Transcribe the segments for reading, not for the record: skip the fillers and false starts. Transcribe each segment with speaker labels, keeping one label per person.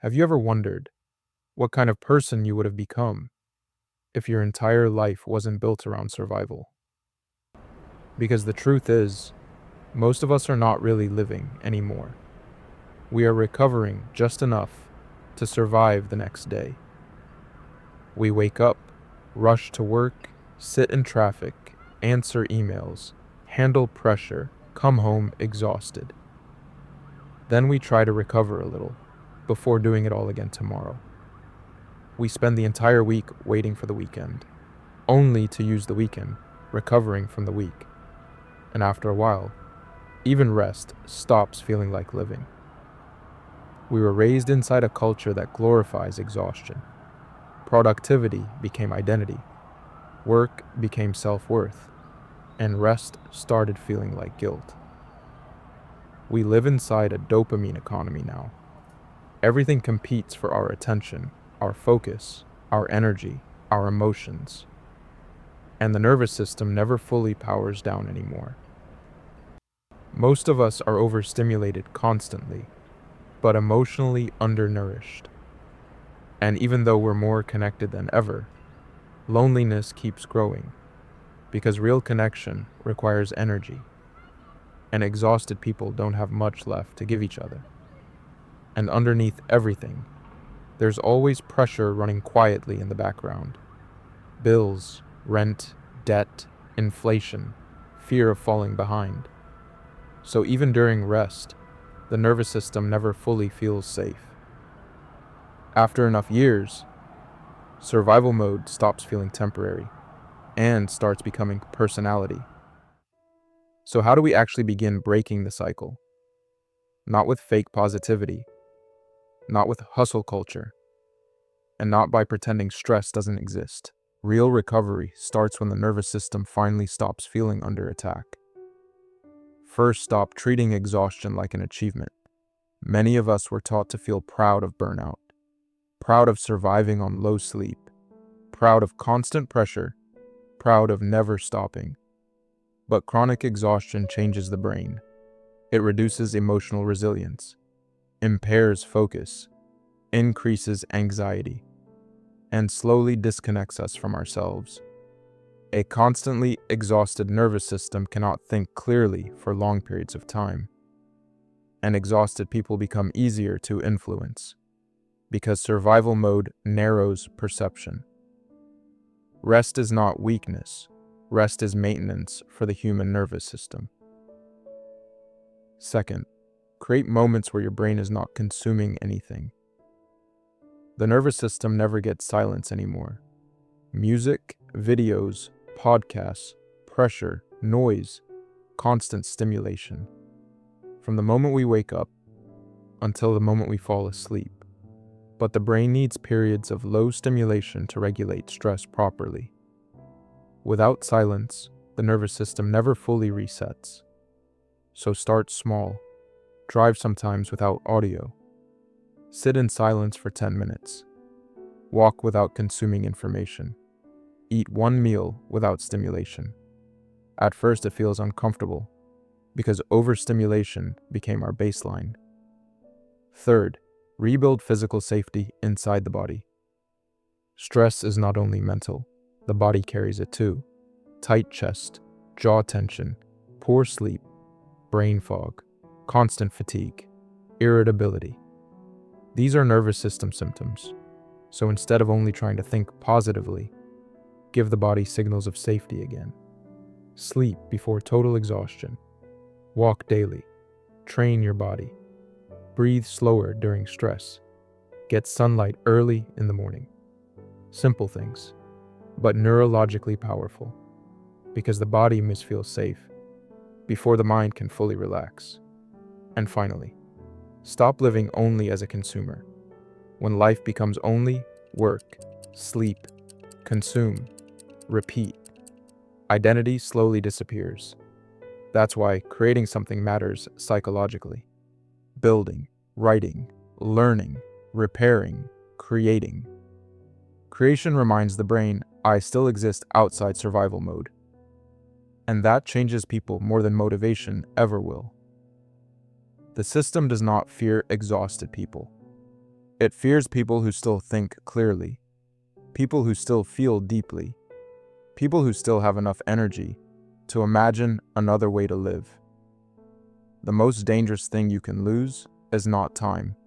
Speaker 1: Have you ever wondered what kind of person you would have become if your entire life wasn't built around survival? Because the truth is, most of us are not really living anymore. We are recovering just enough to survive the next day. We wake up, rush to work, sit in traffic, answer emails, handle pressure, come home exhausted. Then we try to recover a little before doing it all again tomorrow. We spend the entire week waiting for the weekend, only to use the weekend recovering from the week. And after a while, even rest stops feeling like living. We were raised inside a culture that glorifies exhaustion. Productivity became identity, work became self-worth, and rest started feeling like guilt. We live inside a dopamine economy now. Everything competes for our attention, our focus, our energy, our emotions. And the nervous system never fully powers down anymore. Most of us are overstimulated constantly, but emotionally undernourished. And even though we're more connected than ever, loneliness keeps growing because real connection requires energy, and exhausted people don't have much left to give each other. And underneath everything, there's always pressure running quietly in the background. Bills, rent, debt, inflation, fear of falling behind. So even during rest, the nervous system never fully feels safe. After enough years, survival mode stops feeling temporary and starts becoming personality. So how do we actually begin breaking the cycle? Not with fake positivity, not with hustle culture, and not by pretending stress doesn't exist. Real recovery starts when the nervous system finally stops feeling under attack. First, stop treating exhaustion like an achievement. Many of us were taught to feel proud of burnout, proud of surviving on low sleep, proud of constant pressure, proud of never stopping. But chronic exhaustion changes the brain. It reduces emotional resilience, impairs focus, increases anxiety, and slowly disconnects us from ourselves. A constantly exhausted nervous system cannot think clearly for long periods of time, and exhausted people become easier to influence because survival mode narrows perception. Rest is not weakness. Rest is maintenance for the human nervous system. Second, create moments where your brain is not consuming anything. The nervous system never gets silence anymore. Music, videos, podcasts, pressure, noise, constant stimulation. From the moment we wake up until the moment we fall asleep. But the brain needs periods of low stimulation to regulate stress properly. Without silence, the nervous system never fully resets. So start small. Drive sometimes without audio. Sit in silence for 10 minutes. Walk without consuming information. Eat one meal without stimulation. At first it feels uncomfortable because overstimulation became our baseline. Third, rebuild physical safety inside the body. Stress is not only mental, the body carries it too. Tight chest, jaw tension, poor sleep, brain fog, constant fatigue, irritability. These are nervous system symptoms. So instead of only trying to think positively, give the body signals of safety again. Sleep before total exhaustion. Walk daily. Train your body. Breathe slower during stress. Get sunlight early in the morning. Simple things, but neurologically powerful, because the body must feel safe before the mind can fully relax. And finally, stop living only as a consumer. When life becomes only work, sleep, consume, repeat, identity slowly disappears. That's why creating something matters psychologically. Building, writing, learning, repairing, creating. Creation reminds the brain, I still exist outside survival mode. And that changes people more than motivation ever will. The system does not fear exhausted people. It fears people who still think clearly, people who still feel deeply, people who still have enough energy to imagine another way to live. The most dangerous thing you can lose is not time.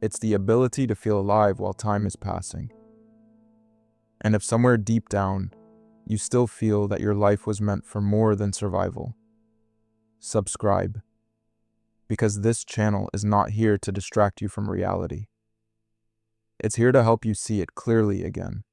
Speaker 1: It's the ability to feel alive while time is passing. And if somewhere deep down, you still feel that your life was meant for more than survival, subscribe, because this channel is not here to distract you from reality. It's here to help you see it clearly again.